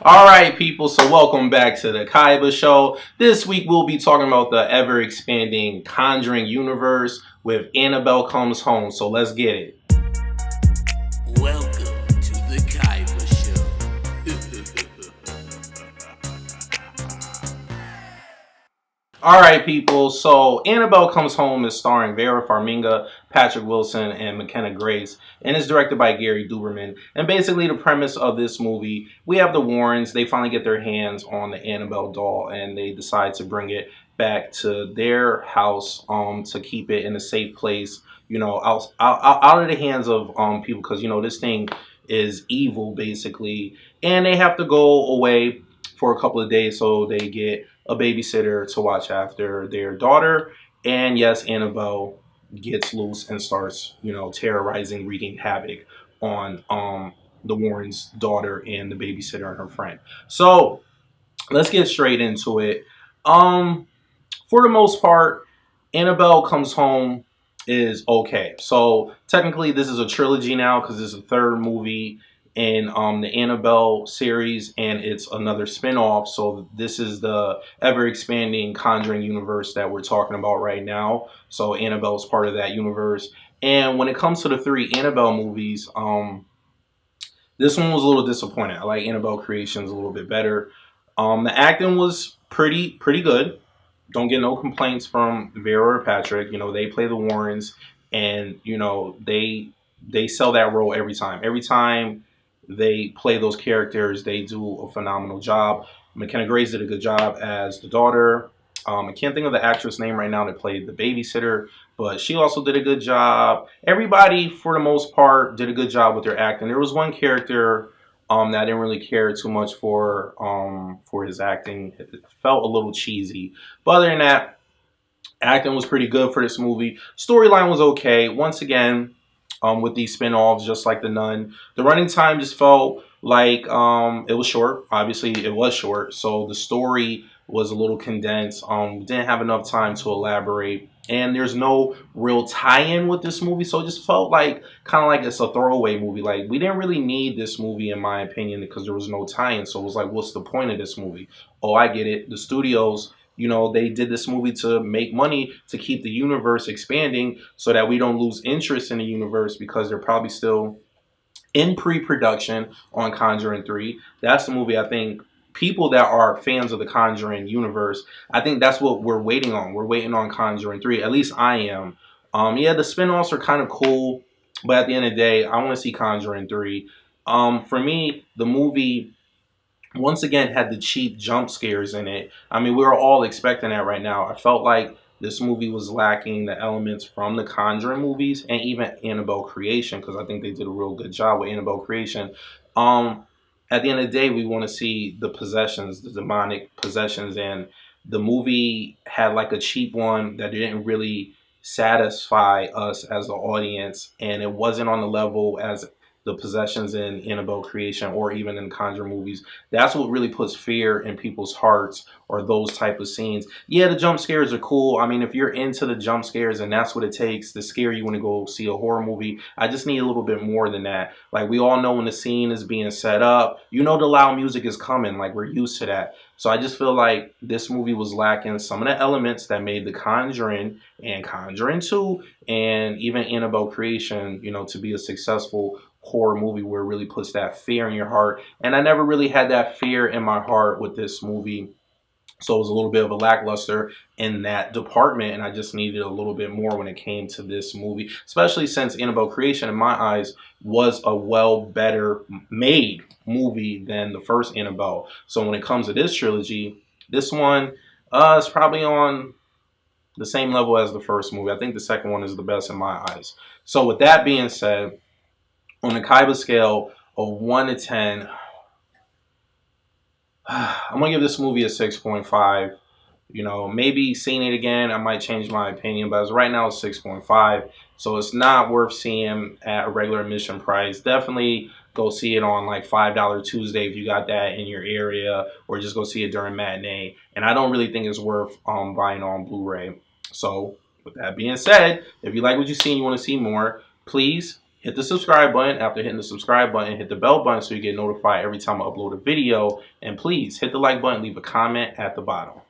Alright, people, so welcome back to the Kaiba Show. This week we'll be talking about the ever expanding Conjuring universe with Annabelle Comes Home. So let's get it. Welcome to the Kaiba Alright, people, so Annabelle Comes Home is starring Vera Farmiga, Patrick Wilson, and McKenna Grace, and is directed by Gary Duberman. And basically, the premise of this movie, we have the Warrens. They finally get their hands on the Annabelle doll, and they decide to bring it back to their house to keep it in a safe place, out of the hands of people, because, this thing is evil, basically. And they have to go away for a couple of days so they get a babysitter to watch after their daughter. And yes, Annabelle gets loose and starts, terrorizing, wreaking havoc on the Warren's daughter and the babysitter and her friend. So let's get straight into it. Um, for the most part, Annabelle Comes Home is okay. So technically, this is a trilogy now because it's a third movie in the Annabelle series, and it's another spin-off. So this is the ever expanding Conjuring universe that we're talking about right now. So Annabelle is part of that universe. And when it comes to the three Annabelle movies, this one was a little disappointing. I like Annabelle Creations a little bit better. The acting was pretty good. Don't get no complaints from Vera or Patrick. They play the Warrens, and they sell that role every time. Every time they play those characters, they do a phenomenal job. McKenna Grace did a good job as the daughter. I can't think of the actress name right now that played the babysitter, but she also did a good job. Everybody, for the most part, did a good job with their acting. There was one character that I didn't really care too much for his acting. It felt a little cheesy, but other than that, acting was pretty good for this movie. Storyline was okay. Once again, with these spin-offs, just like The Nun, the running time just felt like it was short. Obviously, it was short, so the story was a little condensed. Didn't have enough time to elaborate, and there's no real tie-in with this movie, so it just felt like kind of like it's a throwaway movie. Like, we didn't really need this movie, in my opinion, because there was no tie-in. So it was like, what's the point of this movie? Oh, I get it. The studios, they did this movie to make money, to keep the universe expanding so that we don't lose interest in the universe, because they're probably still in pre-production on Conjuring 3. That's the movie I think people that are fans of the Conjuring universe, I think that's what we're waiting on. We're waiting on Conjuring 3. At least I am. Yeah, the spin-offs are kind of cool, but at the end of the day, I want to see Conjuring 3. For me, the movie once again had the cheap jump scares in it. I mean, we were all expecting that right now. I felt like this movie was lacking the elements from the Conjuring movies and even Annabelle Creation, because I think they did a real good job with Annabelle Creation. Um, at the end of the day, we want to see the possessions, the demonic possessions, and the movie had like a cheap one that didn't really satisfy us as the audience, and it wasn't on the level as the possessions in Annabelle Creation or even in Conjure movies. That's what really puts fear in people's hearts, or those type of scenes. Yeah, the jump scares are cool. I mean, if you're into the jump scares and that's what it takes to scare you when you go see a horror movie, I just need a little bit more than that. Like, we all know when the scene is being set up, the loud music is coming. Like, we're used to that. So I just feel like this movie was lacking some of the elements that made The Conjuring and Conjuring 2 and even Annabelle Creation, to be a successful horror movie where it really puts that fear in your heart. And I never really had that fear in my heart with this movie. So it was a little bit of a lackluster in that department, and I just needed a little bit more when it came to this movie, especially since Annabelle Creation, in my eyes, was a better made movie than the first Annabelle. So when it comes to this trilogy, this one is probably on the same level as the first movie. I think the second one is the best in my eyes. So with that being said, on the Kaiba scale of 1 to 10, I'm going to give this movie a 6.5. Maybe seeing it again, I might change my opinion, but as right now, it's 6.5. So it's not worth seeing at a regular admission price. Definitely go see it on like $5 Tuesday if you got that in your area, or just go see it during matinee. And I don't really think it's worth buying on Blu-ray. So with that being said, if you like what you see and you want to see more, please hit the subscribe button. After hitting the subscribe button, hit the bell button so you get notified every time I upload a video. And please hit the like button, leave a comment at the bottom.